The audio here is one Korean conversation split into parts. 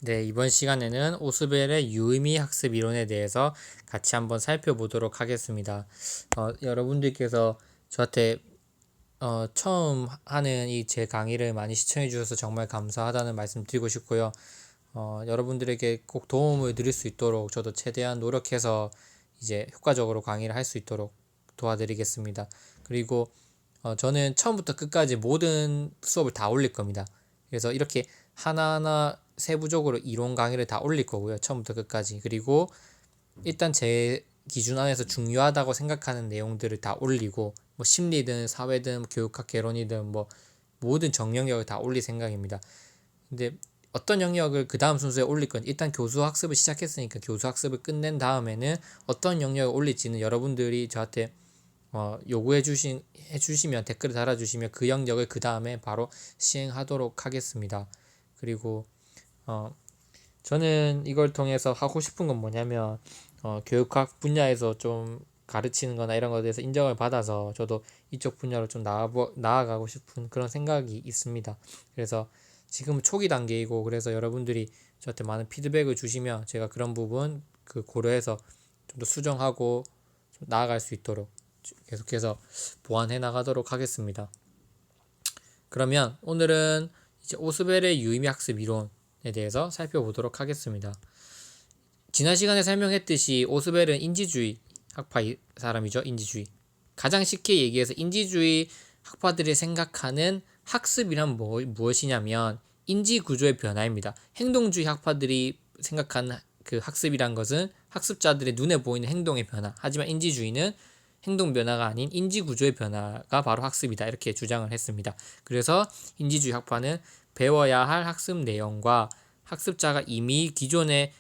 네, 이번 시간에는 오스벨의 유의미 학습 이론에 대해서 같이 한번 살펴보도록 하겠습니다. 여러분들께서 저한테 처음 하는 이 제 강의를 많이 시청해 주셔서 정말 감사하다는 말씀 드리고 싶고요. 여러분들에게 꼭 도움을 드릴 수 있도록 저도 최대한 노력해서 이제 효과적으로 강의를 할 수 있도록 도와드리겠습니다. 그리고 저는 처음부터 끝까지 모든 수업을 다 올릴 겁니다. 그래서 이렇게 하나하나 세부적으로 이론 강의를 다 올릴 거고요. 처음부터 끝까지. 그리고 일단 제 기준 안에서 중요하다고 생각하는 내용들을 다 올리고 뭐 심리든 사회든 교육학 개론이든 뭐 모든 정영역을 다 올릴 생각입니다. 근데 어떤 영역을 그 다음 순서에 올릴 건지 일단 교수 학습을 시작했으니까 교수 학습을 끝낸 다음에는 어떤 영역을 올릴지는 여러분들이 저한테 해주시면 댓글을 달아주시면 그 영역을 그 다음에 바로 시행하도록 하겠습니다. 그리고 저는 이걸 통해서 하고 싶은 건 뭐냐면 교육학 분야에서 좀 가르치는 거나 이런 것에 대해서 인정을 받아서 저도 이쪽 분야로 좀 나아가고 싶은 그런 생각이 있습니다. 그래서 지금 초기 단계이고 그래서 여러분들이 저한테 많은 피드백을 주시면 제가 그런 부분 고려해서 좀 더 수정하고 좀 나아갈 수 있도록 계속해서 보완해 나가도록 하겠습니다. 그러면 오늘은 이제 오스벨의 유의미 학습 이론에 대해서 살펴보도록 하겠습니다. 지난 시간에 설명했듯이 오스벨은 인지주의 학파의 사람이죠. 인지주의. 가장 쉽게 얘기해서 인지주의 학파들이 생각하는 학습이란 무엇이냐면 인지구조의 변화입니다. 행동주의 학파들이 생각하는 그 학습이란 것은 학습자들의 눈에 보이는 행동의 변화. 하지만 인지주의는 행동 변화가 아닌 인지구조의 변화가 바로 학습이다. 이렇게 주장을 했습니다. 그래서 인지주의 학파는 배워야 할 학습 내용과 학습자가 이미 기존에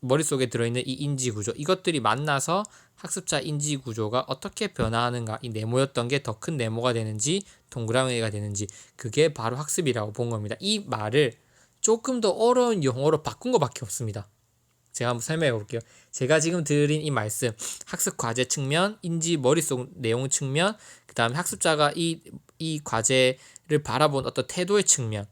머릿속에 들어있는 이 인지구조 이것들이 만나서 학습자 인지구조가 어떻게 변화하는가 이 네모였던 게 더 큰 네모가 되는지 동그라미가 되는지 그게 바로 학습이라고 본 겁니다. 이 말을 조금 더 어려운 영어로 바꾼 것밖에 없습니다. 제가 한번 설명해 볼게요. 제가 지금 드린 이 말씀 학습 과제 측면, 인지 머릿속 내용 측면, 그 다음에 학습자가 이 과제를 바라본 어떤 태도의 측면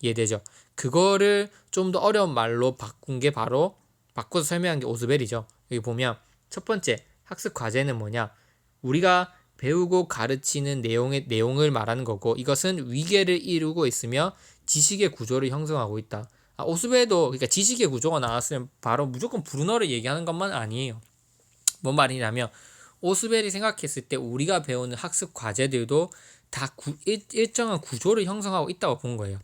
이해되죠? 그거를 좀 더 어려운 말로 바꾼 게 바로 바꿔서 설명한 게 오스벨이죠. 여기 보면 첫 번째 학습 과제는 뭐냐? 우리가 배우고 가르치는 내용을 말하는 거고 이것은 위계를 이루고 있으며 지식의 구조를 형성하고 있다. 오스벨도 그러니까 지식의 구조가 나왔으면 바로 무조건 브루너를 얘기하는 것만 아니에요. 뭔 말이냐면 오스벨이 생각했을 때 우리가 배우는 학습 과제들도 다 일정한 구조를 형성하고 있다고 본 거예요.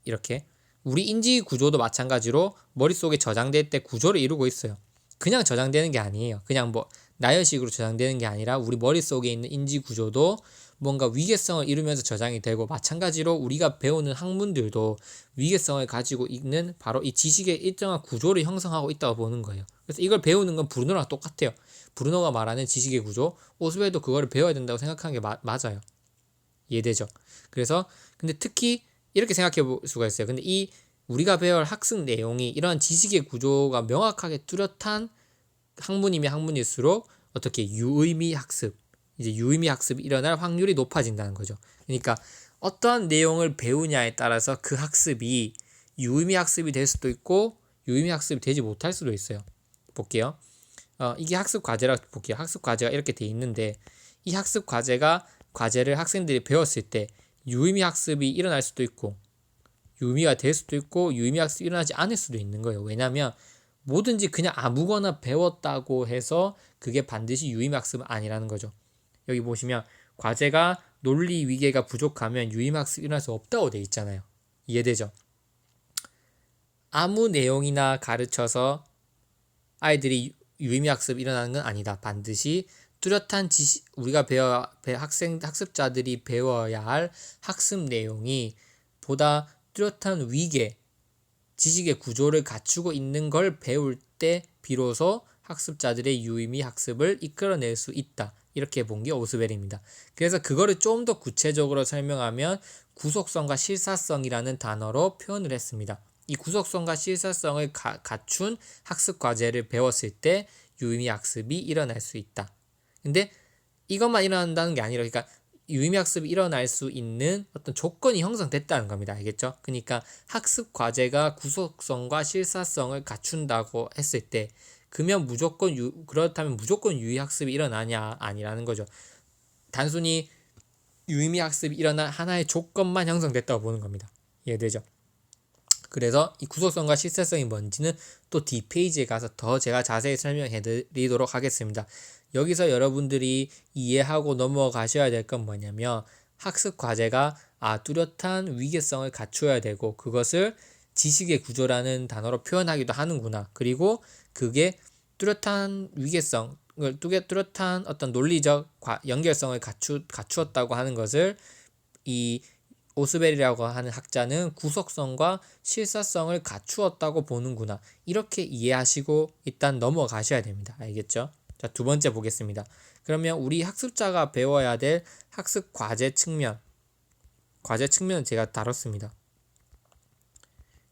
이렇게 우리 인지 구조도 마찬가지로 머릿속에 저장될 때 구조를 이루고 있어요. 그냥 저장되는 게 아니에요. 그냥 뭐 나열식으로 저장되는 게 아니라 우리 머릿속에 있는 인지 구조도 뭔가 위계성을 이루면서 저장이 되고 마찬가지로 우리가 배우는 학문들도 위계성을 가지고 있는 바로 이 지식의 일정한 구조를 형성하고 있다고 보는 거예요. 그래서 이걸 배우는 건 브루노랑 똑같아요. 브루노가 말하는 지식의 구조, 오스벨도 그거를 배워야 된다고 생각하는 게 맞아요. 이해되죠? 그래서 근데 특히 이렇게 생각해 볼 수가 있어요. 근데 이 우리가 배워야 할 학습 내용이 이러한 지식의 구조가 명확하게 뚜렷한 학문이면 학문일수록 어떻게 유의미 학습, 이제 유의미 학습이 일어날 확률이 높아진다는 거죠. 그러니까 어떠한 내용을 배우냐에 따라서 그 학습이 유의미 학습이 될 수도 있고 유의미 학습이 되지 못할 수도 있어요. 볼게요. 이게 학습 과제라고 볼게요. 학습 과제가 이렇게 돼 있는데 이 학습 과제를 학생들이 배웠을 때 유의미 학습이 일어날 수도 있고 유의미가 될 수도 있고 유의미 학습이 일어나지 않을 수도 있는 거예요. 왜냐하면 뭐든지 그냥 아무거나 배웠다고 해서 그게 반드시 유의미 학습은 아니라는 거죠. 여기 보시면 과제가 논리 위계가 부족하면 유의미 학습이 일어날 수 없다고 돼 있잖아요. 이해되죠? 아무 내용이나 가르쳐서 아이들이 유의미 학습이 일어나는 건 아니다. 반드시 뚜렷한 지식, 우리가 학습자들이 배워야 할 학습 내용이 보다 뚜렷한 위계, 지식의 구조를 갖추고 있는 걸 배울 때 비로소 학습자들의 유의미 학습을 이끌어낼 수 있다. 이렇게 본 게 오스벨입니다. 그래서 그거를 좀 더 구체적으로 설명하면 구속성과 실사성이라는 단어로 표현을 했습니다. 이 구속성과 실사성을 갖춘 학습 과제를 배웠을 때 유의미 학습이 일어날 수 있다. 근데 이것만 일어난다는 게 아니라 그러니까 유의미 학습이 일어날 수 있는 어떤 조건이 형성됐다는 겁니다. 알겠죠? 그러니까 학습 과제가 구속성과 실사성을 갖춘다고 했을 때 그렇다면 무조건 유의 학습이 일어나냐? 아니라는 거죠. 단순히 유의미 학습이 일어날 하나의 조건만 형성됐다고 보는 겁니다. 이해되죠? 그래서 이 구속성과 실사성이 뭔지는 또 뒷페이지에 가서 더 제가 자세히 설명해 드리도록 하겠습니다. 여기서 여러분들이 이해하고 넘어가셔야 될 건 뭐냐면 학습 과제가 뚜렷한 위계성을 갖춰야 되고 그것을 지식의 구조라는 단어로 표현하기도 하는구나. 그리고 그게 뚜렷한 위계성을 뚜렷한 어떤 논리적 연결성을 갖추었다고 하는 것을 이 오스벨이라고 하는 학자는 구속성과 실사성을 갖추었다고 보는구나. 이렇게 이해하시고 일단 넘어가셔야 됩니다. 알겠죠? 자, 두 번째 보겠습니다. 그러면 우리 학습자가 배워야 될 학습 과제 측면은 제가 다뤘습니다.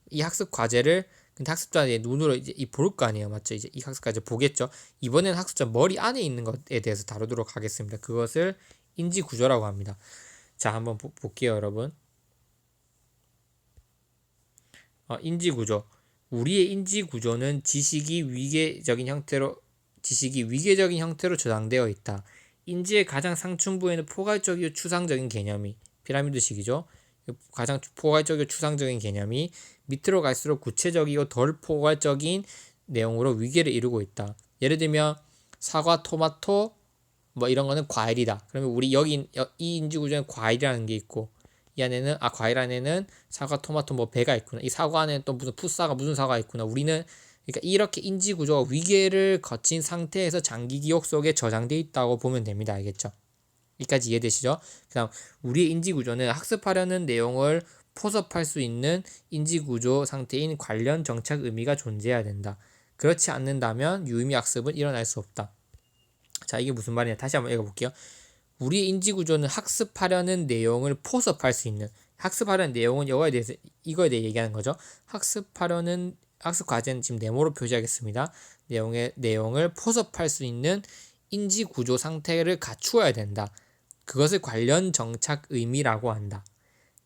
이 학습 과제를 근데 학습자 눈으로 이제 볼 거 아니에요, 맞죠? 이제 이 학습 과제 보겠죠. 이번에는 학습자 머리 안에 있는 것에 대해서 다루도록 하겠습니다. 그것을 인지 구조라고 합니다. 자, 한번 볼게요, 여러분. 인지 구조. 우리의 인지 구조는 지식이 위계적인 형태로 저장되어 있다. 인지의 가장 상층부에는 포괄적이고 추상적인 개념이 피라미드식이죠. 가장 포괄적이고 추상적인 개념이 밑으로 갈수록 구체적이고 덜 포괄적인 내용으로 위계를 이루고 있다. 예를 들면 사과, 토마토 뭐 이런 거는 과일이다. 그러면 우리 여기 이 인지 구조는 과일이라는 게 있고 이 안에는 과일 안에는 사과, 토마토 뭐 배가 있구나. 이 사과 안에는 또 무슨 풋사과 무슨 사과 있구나. 우리는 그러니까 이렇게 인지 구조가 위계를 거친 상태에서 장기 기억 속에 저장되어 있다고 보면 됩니다. 알겠죠? 여기까지 이해되시죠? 그다음 우리의 인지 구조는 학습하려는 내용을 포섭할 수 있는 인지 구조 상태인 관련 정착 의미가 존재해야 된다. 그렇지 않는다면 유의미 학습은 일어날 수 없다. 자, 이게 무슨 말이냐? 다시 한번 읽어볼게요. 우리의 인지 구조는 학습하려는 내용을 포섭할 수 있는 학습하려는 내용은 이거에 대해 얘기하는 거죠. 학습 과제는 지금 네모로 표시하겠습니다. 내용을 포섭할 수 있는 인지 구조 상태를 갖추어야 된다. 그것을 관련 정착 의미라고 한다.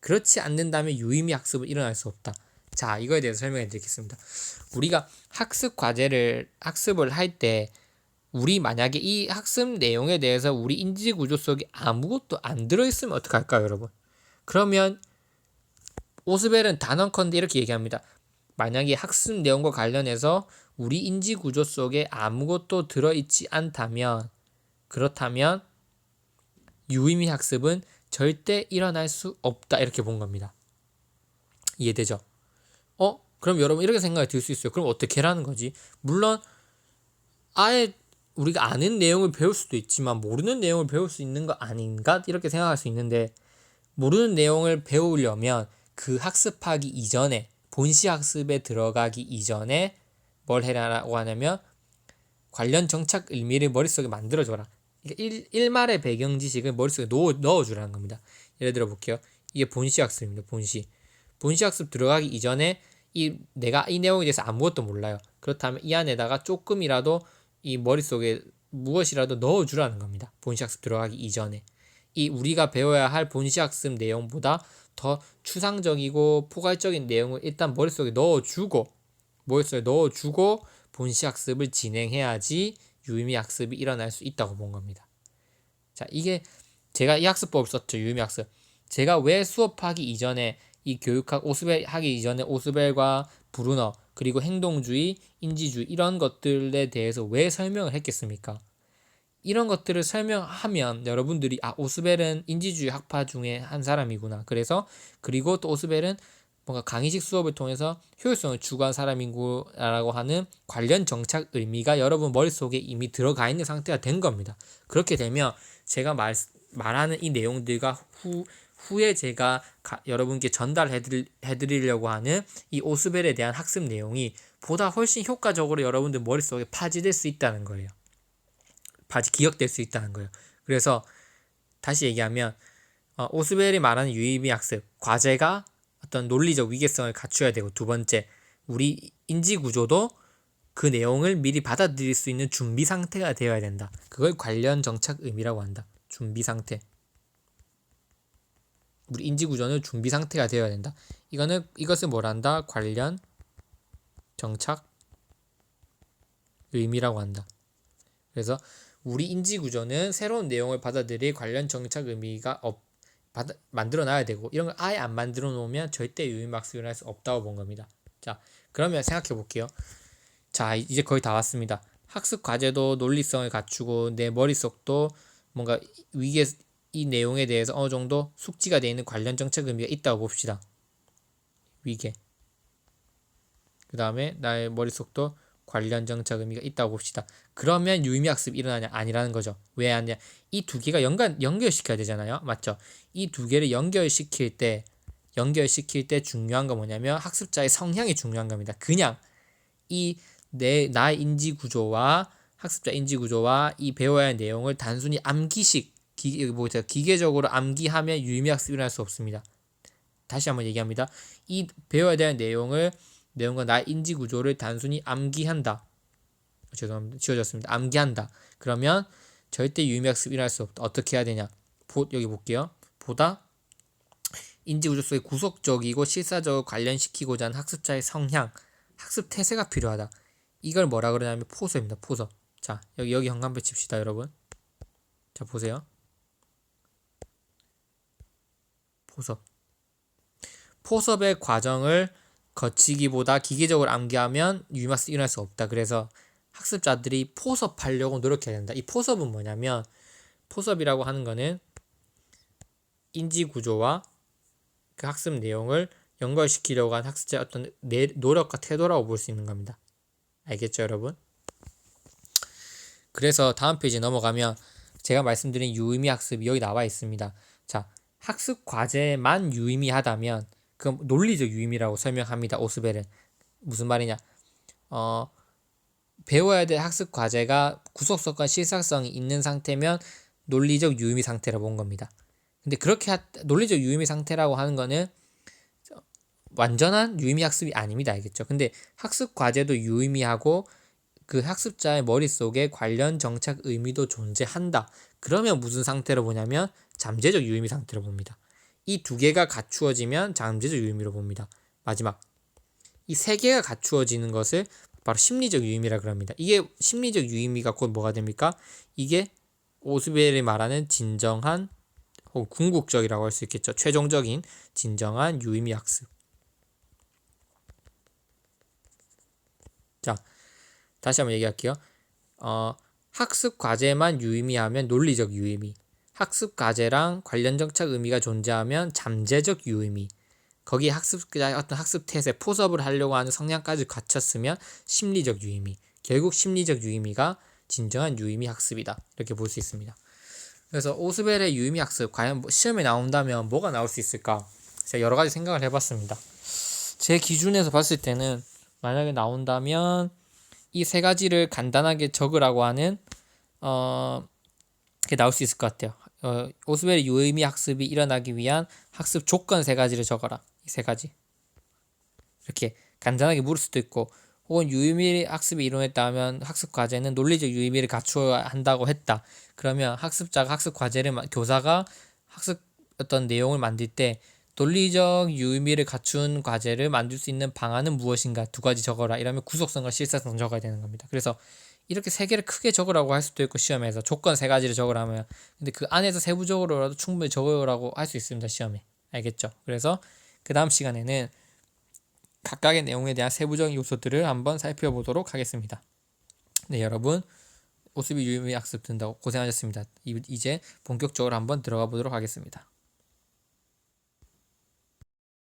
그렇지 않는다면 유의미 학습은 일어날 수 없다. 자, 이거에 대해서 설명해 드리겠습니다. 우리가 학습을 할 때 우리 만약에 이 학습 내용에 대해서 우리 인지 구조 속에 아무것도 안 들어있으면 어떡할까요, 여러분? 그러면 오스벨은 단언컨대 이렇게 얘기합니다. 만약에 학습 내용과 관련해서 우리 인지 구조 속에 아무것도 들어있지 않다면 그렇다면 유의미 학습은 절대 일어날 수 없다. 이렇게 본 겁니다. 이해되죠? 그럼 여러분 이렇게 생각이 들 수 있어요. 그럼 어떻게 하라는 거지? 물론 아예 우리가 아는 내용을 배울 수도 있지만 모르는 내용을 배울 수 있는 거 아닌가? 이렇게 생각할 수 있는데 모르는 내용을 배우려면 그 학습하기 이전에 본시 학습에 들어가기 이전에 뭘 해라고 하냐면 관련 정착 의미를 머릿속에 만들어줘라. 그러니까 일말의 배경 지식을 머릿속에 넣어주라는 겁니다. 예를 들어 볼게요. 이게 본시 학습입니다. 본시 학습 들어가기 이전에 내가 이 내용에 대해서 아무것도 몰라요. 그렇다면 이 안에다가 조금이라도 이 머릿속에 무엇이라도 넣어주라는 겁니다. 본시 학습 들어가기 이전에. 이 우리가 배워야 할 본시 학습 내용보다 더 추상적이고 포괄적인 내용을 일단 머릿속에 넣어주고 본시 학습을 진행해야지 유의미 학습이 일어날 수 있다고 본 겁니다. 자, 이게 제가 이 학습법을 썼죠. 유의미 학습. 제가 왜 수업하기 이전에 이 교육학 오스벨 하기 이전에 오스벨과 브루너 그리고 행동주의, 인지주의 이런 것들에 대해서 왜 설명을 했겠습니까? 이런 것들을 설명하면 여러분들이 오스벨은 인지주의 학파 중에 한 사람이구나. 그리고 또 오스벨은 뭔가 강의식 수업을 통해서 효율성을 추구한 사람이구나라고 하는 관련 정착 의미가 여러분 머릿속에 이미 들어가 있는 상태가 된 겁니다. 그렇게 되면 제가 말하는 이 내용들과 후에 제가 여러분께 전달해드리려고 하는 이 오스벨에 대한 학습 내용이 보다 훨씬 효과적으로 여러분들 머릿속에 파지될 수 있다는 거예요. 기억될 수 있다는 거예요. 그래서 다시 얘기하면 오스벨이 말하는 유의미 학습 과제가 어떤 논리적 위계성을 갖춰야 되고 두 번째 우리 인지 구조도 그 내용을 미리 받아들일 수 있는 준비 상태가 되어야 된다. 그걸 관련 정착 의미라고 한다. 준비 상태. 우리 인지 구조는 준비 상태가 되어야 된다. 이것을 뭐란다? 관련 정착 의미라고 한다. 그래서 우리 인지 구조는 새로운 내용을 받아들일 관련 정착 의미가 만들어 놔야 되고, 이런 걸 아예 안 만들어 놓으면 절대 유의미학습이 일어날 수 없다고 본 겁니다. 자, 그러면 생각해 볼게요. 자, 이제 거의 다 왔습니다. 학습 과제도 논리성을 갖추고 내 머릿속도 뭔가 위에 이 내용에 대해서 어느 정도 숙지가 되어 있는 관련 정책 의미가 있다고 봅시다. 위계. 그 다음에 나의 머릿속도 관련 정책 의미가 있다고 봅시다. 그러면 유의미학습이 일어나냐? 아니라는 거죠. 왜 아니냐? 이 두 개가 연결시켜야 되잖아요. 맞죠? 이 두 개를 연결시킬 때 중요한 건 뭐냐면 학습자의 성향이 중요한 겁니다. 그냥 나의 인지 구조와 학습자 인지 구조와 이 배워야 할 내용을 단순히 기계적으로 암기하면 유의미학습이 일어날 수 없습니다. 다시 한번 얘기합니다. 이 배워야 될 내용과 나의 인지 구조를 단순히 암기한다. 죄송합니다. 지워졌습니다. 암기한다. 그러면 절대 유의미학습이 일어날 수 없다. 어떻게 해야 되냐? 여기 볼게요. 보다 인지 구조 속에 구속적이고 실사적으로 관련시키고자 하는 학습자의 성향, 학습 태세가 필요하다. 이걸 뭐라 그러냐면 포섭입니다. 포섭. 자, 여기 현관표 칩시다, 여러분. 자, 보세요. 포섭의 과정을 거치기보다 기계적으로 암기하면 유의미학습이 일어날 수 없다. 그래서 학습자들이 포섭하려고 노력해야 된다. 이 포섭은 뭐냐면, 포섭이라고 하는 거는 인지 구조와 그 학습 내용을 연결시키려고 한 학습자의 어떤 노력과 태도라고 볼 수 있는 겁니다. 알겠죠, 여러분? 그래서 다음 페이지 넘어가면 제가 말씀드린 유의미 학습이 여기 나와 있습니다. 자, 학습 과제만 유의미하다면 그럼 논리적 유의미라고 설명합니다. 오스벨은 무슨 말이냐? 배워야 될 학습 과제가 구속성과 실사성이 있는 상태면 논리적 유의미 상태라고 본 겁니다. 근데 그렇게 논리적 유의미 상태라고 하는 거는 완전한 유의미 학습이 아닙니다. 알겠죠? 근데 학습 과제도 유의미하고 그 학습자의 머릿속에 관련 정착 의미도 존재한다. 그러면 무슨 상태로 보냐면 잠재적 유의미 상태로 봅니다. 이 두 개가 갖추어지면 잠재적 유의미로 봅니다. 마지막, 이 세 개가 갖추어지는 것을 바로 심리적 유의미라 그럽니다. 이게 심리적 유의미가 곧 뭐가 됩니까? 이게 오스벨이 말하는 진정한 혹은 궁극적이라고 할 수 있겠죠. 최종적인 진정한 유의미 학습. 자, 다시 한번 얘기할게요. 학습 과제만 유의미하면 논리적 유의미, 학습 과제랑 관련 정착 의미가 존재하면 잠재적 유의미, 거기에 학습자의 어떤 학습 태세, 포섭을 하려고 하는 성향까지 갖췄으면 심리적 유의미, 결국 심리적 유의미가 진정한 유의미 학습이다. 이렇게 볼 수 있습니다. 그래서 오스벨의 유의미 학습, 과연 시험에 나온다면 뭐가 나올 수 있을까? 제가 여러 가지 생각을 해봤습니다. 제 기준에서 봤을 때는 만약에 나온다면 이 세 가지를 간단하게 적으라고 하는 게 나올 수 있을 것 같아요. 오스벨의 유의미 학습이 일어나기 위한 학습 조건 세 가지를 적어라. 이 세 가지. 이렇게 간단하게 물을 수도 있고, 혹은 유의미 학습이 이루어졌다면 학습 과제는 논리적 유의미를 갖추어야 한다고 했다. 그러면 학습자가 학습 과제를 교사가 학습 어떤 내용을 만들 때 논리적 유의미를 갖춘 과제를 만들 수 있는 방안은 무엇인가 두 가지 적어라. 이러면 구속성과 실사성 적어야 되는 겁니다. 그래서 이렇게 세 개를 크게 적으라고 할 수도 있고, 시험에서 조건 세 가지를 적으라면, 근데 그 안에서 세부적으로라도 충분히 적으라고 할 수 있습니다. 시험에. 알겠죠? 그래서 그 다음 시간에는 각각의 내용에 대한 세부적인 요소들을 한번 살펴보도록 하겠습니다. 네, 여러분, 오스벨 유의미 학습 듣는다고 고생하셨습니다. 이제 본격적으로 한번 들어가 보도록 하겠습니다.